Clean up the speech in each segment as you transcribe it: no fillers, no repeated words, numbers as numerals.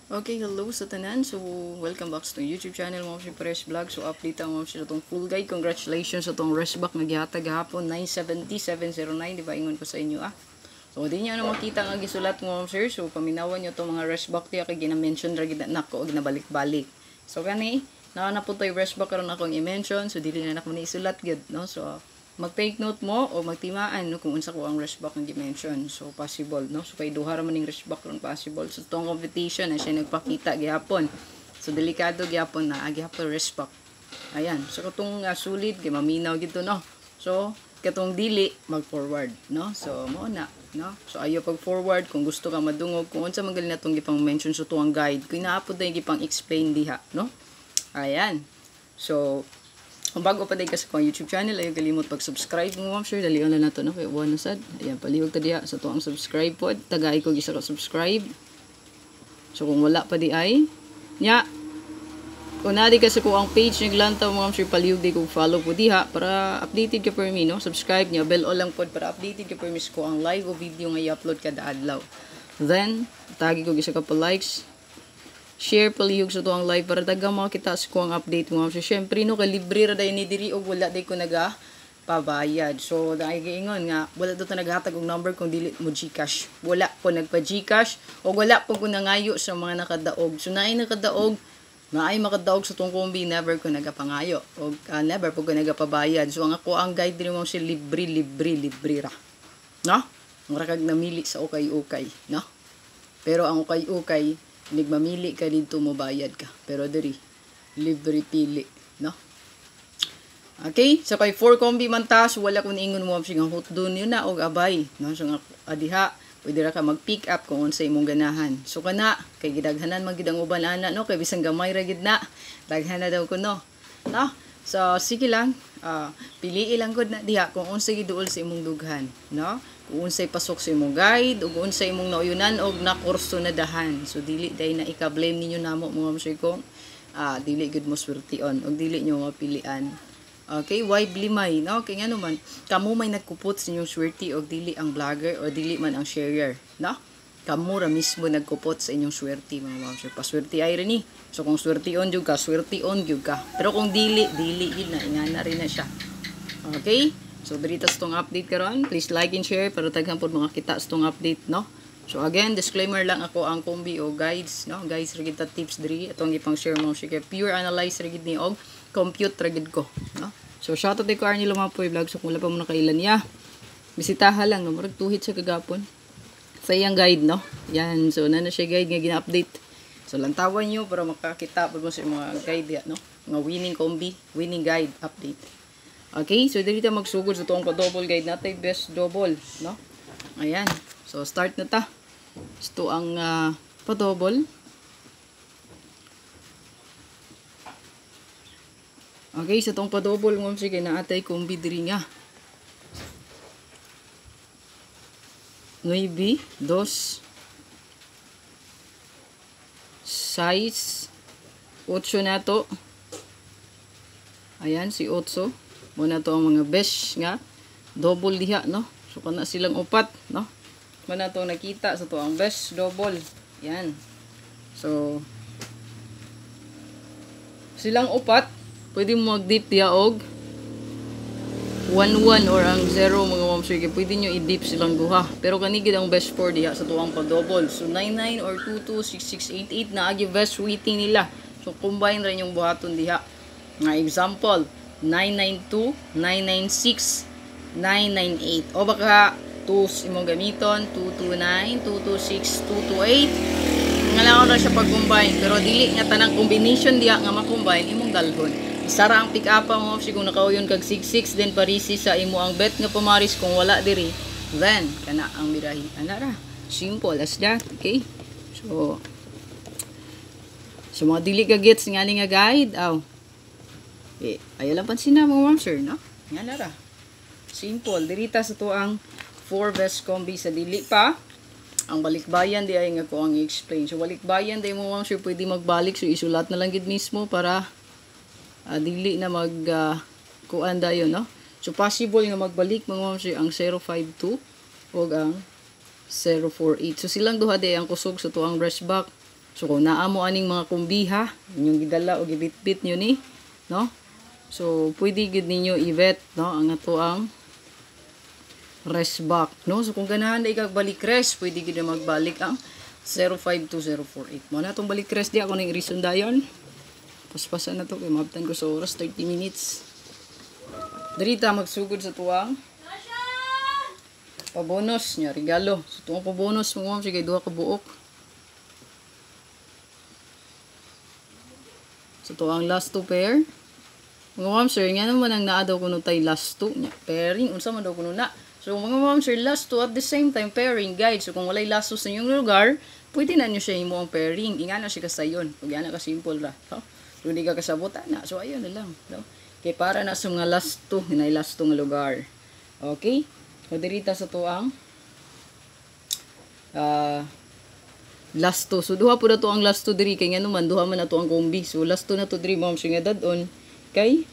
Okay, hello sa tanan. So, welcome back sa YouTube channel mo si Fresh Vlog. So, update ang mo sa itong full guide. Congratulations sa itong restback na gihatag hapon 970-709. Di ba ingon ko sa inyo So, di niyo na makita ang gisulat mo sir. So, paminawan nyo itong mga restback tiya kay gina-mention ra gid nako og nabalik-balik. So, kani na po tayo restback karon akong i-mention. So, dili na nako ni isulat gid, no? So, mag-take note mo o magtimaan no kung unsa ko ang restback nga gi-mention. So possible no. So kay duha ra man ning restback ron possible. So tong competition na siya nagpakita gyapon. So delikado gyapon na gyapon restback. Ayan. So katong sulit kay maminaw gito no. So katong dili mag-forward no. So mo na no. So ayo pag forward kung gusto ka madungog kung unsa man gali natong gipang mention sa tuang guide. Kung naapod na gipang explain diha no. Ayan. So kung bago pa dahil ka sa YouTube channel, ayaw kalimot pag-subscribe mo, ma'am sure. Dalihan na nato, no? Kaya buwan na sad. Ayan, palihog ta diha sa tuang subscribe po. Tagay ko gisa ka subscribe. So, kung wala pa di ay, nya, kung nadi ka sa kuang page, naglantaw mo, ma'am sure, palihog di ko follow po diha para updated ka per me, no? Subscribe niya, bell o lang po para updated ka per me ko ang live o video nga i-upload kada adlaw. Then, tagi ko gisa ka pa likes, share palihog sa tuang live para dagang makita sa kuang update mo. So, syempre, no, kalibre ra day ni diri o wala day ko naga pabayad. So, dahil giingon nga, wala doon naghatag og number kung dili mo Gcash. Wala po nagpa-Gcash o wala po ko nangayo sa mga nakadaog. So, naay nakadaog, naay makadaog sa tong kombi, never ko nagapangayo. O never po ko nagapabayad. So, ang ako, ang guide din mo si libre ra. No? Mura kag namili sa ukay-ukay. No? Pero ang ukay-ukay, nagmamili ka dito mo bayad ka. Pero diri, libre pili. No? Okay? So, kay 4 kombi man ta, so wala kung ingon mo sigang hot doon yun na, o abay. No? So, adiha, pwede ra ka mag-pick up kung unsa imong ganahan. So, kana, kay gidaghanan magidang uban ana, no? Kay bisang gamay ra gid na. Daghan na daw ko, no? No? So, sige lang. Pili ilang gud na diha kung unsa giduol sa imong dughan. No? Kung unsay pasok sa imong guide, ug unsay imong nauyunan og nakurso na dahan. So dili day na ika-blame ninyo namo mga masay kong dili gud mo swertion og dili nyo mapilian. Okay, why blimay, no? Kay ngano man kamo may nagkupot sa inyong swerte og dili ang vlogger o dili man ang sharer, no? Kamo ra mismo nagkupot sa inyong swerte mga masay. Paswerte ay rin ni. So kung swertion jud ka, swertion jud ka. Pero kung dili gid na ingana rin na siya. Okay? So, dito sa itong update karon, please like and share para taghan po mga kita sa itong update, no? So, again, disclaimer lang ako ang kombi o guides, no? Guys, ragita tips diri. Itong ipang share mo siya. Pure analyze ragid ni og compute ragid ko, no? So, shoutout ko Arnie Lumapoy vlog. So, kung wala pa mo nakailan niya, bisitaha lang, no? Murag tuhit sa kagapon. Sa iyang guide, no? Yan. So, na siya guide nga gina-update. So, lantawan nyo para makakita po mo sa mga guide, no? Mga winning kombi, winning guide update. Okay, so dito magsugod sa itong pa-double guide natin, best double, no? Ayan, so start na ta. Ito ang pa-double. Okay, sa itong pa-double mo, sige na atay kung bidri nga. 9, 2, 6, 8 na to. Ayan, si 8. Muna to ang mga besh nga double diha, no? So kana silang upat, no? Muna to nakita sa to ang besh double. Yan. So silang upat pwede mo mag-dip diha og 1-1 or ang 0 mga ma'am sir, pwede nyo i-dip silang duha. Pero kanigid ang best 4 diha sa tuwang pa-double. So 9-9 or 2-2, 6-6, 8-8 na agi best weighting nila. So combine rin yung buhaton diha. Nga example 992, 996, 998. O baka 2 imong gamiton, 229, 226, 228. Nga lang na siya pag-combine. Pero dili nga tanang combination diya nga ma-combine, imong dalhon. Isara ang pick-up mo kung nakauyon kag 66, then parisi sa imo ang bet nga pamaris kung wala diri. Then, kana ang birahi. Anara. Simple as that. Okay? So mga dili ka gets nga ni nga guide. Ayaw lang pansin na mga ma'am sir, no? Nga nara. Simple. Dirita sa to ang 4 best combi sa dili pa. Ang balikbayan di ay nga ko ang i-explain. So, balikbayan di mo ma'am sir pwede magbalik. So, isulat na lang gid mismo para dili na kuan dayon, no? So, possible nga magbalik mga ma'am sir ang 052 o ang 048. So, silang duha di ang kusog sa to ang rest back So kung naamo aning mga kumbiha, inyong gidala o gibitbit nyo ni, no? So pwede gid ninyo i-vet, no, ang ato ang resback, no? So kung ganahan na ikagbalik res, pwede gid na magbalik ang 052048. Mo na tong balik res di ako nang i-reason dayon. Paspasan na to kay mabtan ko sa oras 30 minutes. Dirita magsugod sa tuwang pabonus nya regalo. So tuwang pabonus mo ma'am sige duha ka buok. So tuwang last 2 pair. Mga ma'am sir, nga naman ang naa daw kuno tay last 2 nya. Pairing unsa man daw kuno na. So mga ma'am sir, last 2 at the same time pairing guide. So kung walay last 2 sa inyong lugar, pwede na nyo siya imo ang pairing. Inga na siya kasayon. Pag yan ka simple ra. No? So hindi ka kasabutan na. So ayun na lang. No? Okay, para na sa mga last 2, hinay last 2 nga lugar. Okay? So dirita sa tuang last 2. So duha po na to ang last 2 diri kay ngano man duha man na to ang kombi. So last 2 na to diri ma'am sir nga dadon kay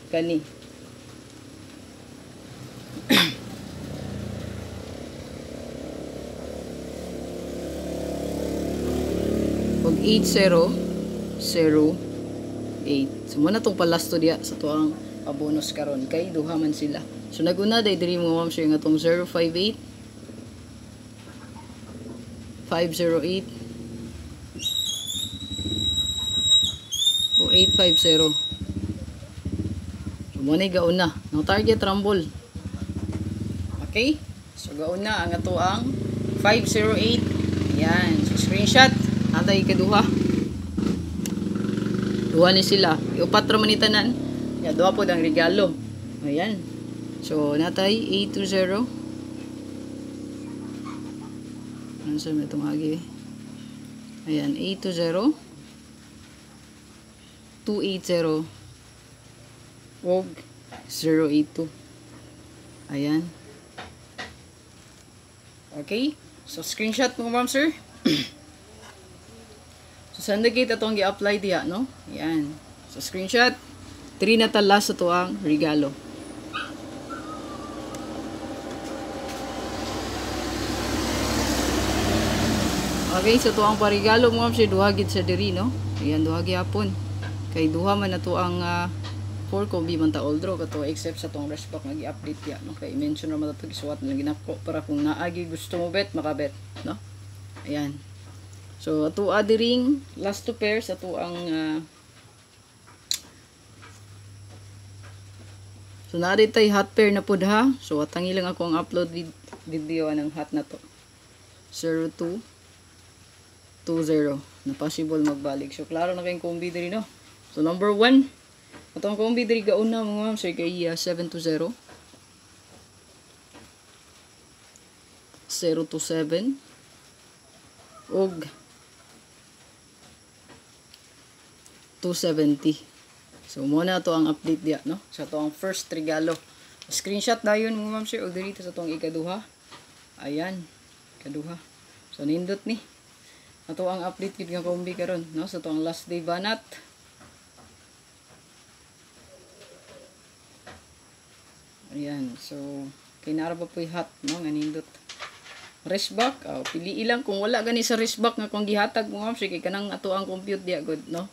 kani pag 8008. So muna tong palasto diya sa tuang pabonus karon kay duha man sila. So naguna day diri mo ma'am sir nga tong 058 508 o 850. So muna gaon na. No target rumble. Okay? So gaon na ang ato ang 508. Yan. So screenshot. Natay ikaduha. Duha ni sila. Iupat ra man itanan. Ya duha pod ang regalo. Ayan. So natay 820. Ano sa may tumagi? Ayan 820 280 og 082. Ayan. Okay? So screenshot mo ma'am sir. So syndicate atong gi-apply diha, no? Ayan. So screenshot. 3 na tala sa tuang regalo. Okay, so tuang parigalo mo sir duha gid sa diri, no? Ayan duha gyapon. Kay duha man na to ang 4 kombi man ta oldro kato except sa tong resback nga gi-update ya, no? Kay mention ra man to gisuwat na ginako para kung naagi gusto mo bet makabet, no? Ayan. So ato adiring last 2 pairs ato ang so naari tay hot pair na pud ha. So atangi lang ako ang upload video ng hot na to. 0220 na possible magbalik. So klaro na kayong kombi diri, no? So number 1 atong kombi diri gaon na mga ma'am sir kay 720 027 og 270. So muna to ang update diya, no? Sa to ang first regalo. Screenshot na yun mga ma'am sir og diri sa tong ikaduha. Ayan, ikaduha. So nindot ni. Ato ang update gid nga kombi karon, no? Sa to ang last day banat. Ayan, so kinara pa po'y hot, no? Nga nindot. Resback, pili ilang kung wala gani sa resback nga kung gihatag mo ma'am sir kay kanang ato ang compute diya good, no?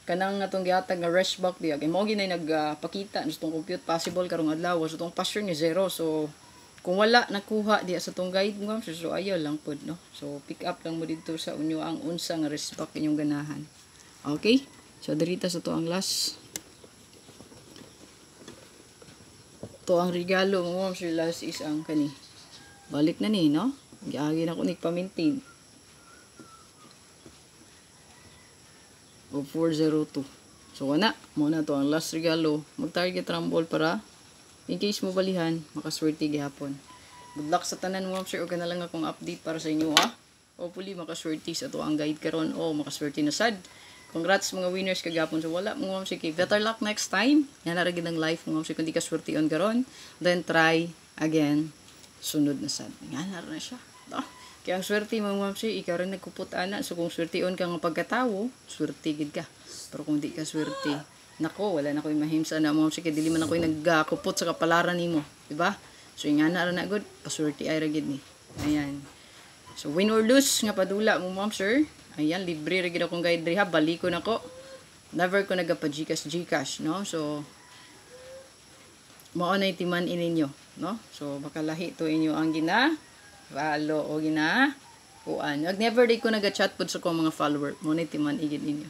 Kanang atong gihatag nga resback diya kay mao ginay nagpakita sa tong compute possible karong adlaw so tong pasture ni 0. So kung wala nakuha diya sa tong guide mo sir so ayaw lang pod, no? So pick up lang mo dito sa unyo ang unsa nga resback inyong ganahan. Okay? So dirita sa to ang last. To ang regalo mo ma'am sir last is ang kani. Balik na ni, no? Giagi na ko ni pa-maintain. O 402. So wala, muna to ang last regalo. Mag-target rumble para in case mo balihan, makaswerte gihapon. Good luck sa tanan mo, sir. O ka na lang akong update para sa inyo, ha? Hopefully makaswerte sa to ang guide karon o makaswerte na sad. Congrats mga winners kagapon. So wala mo ma'am sir, better luck next time. Yan na rin ang life mo ma'am sir. Kung di ka swerte on karon, then try again. Sunod na sad. Nga na siya. No? Kaya ang swerte mo ma'am sir, ikaw rin nagkupot ana. So kung swerte on ka ng pagkatawo, swerte gid ka. Pero kung di ka swerte, nako, wala na ko yung mahimsa na ma'am sir. Kaya dili man ako yung nagkupot sa kapalaran nimo. Diba? So nga na rin na good, paswerte ay ragid ni. Ayan. So win or lose nga padula mo ma'am sir. Ayan, libre ra gid akong guide diri ha. Balikon ako. Never ko nagapa-Gcash, no? So mao na timan ininyo, no? So makalahi to inyo ang follow o kuan. Never day ko naga-chat pud sa kong mga follower. Mo na timan igid ninyo.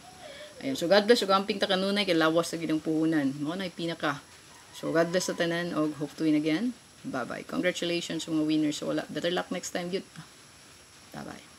Ayun. So God bless ug amping ta kanunay kay lawas sa gidang puhunan. Mo na pinaka. So God bless sa tanan og hope to win again. Bye-bye. Congratulations sa mga winners. So, better luck next time, yun. Bye-bye.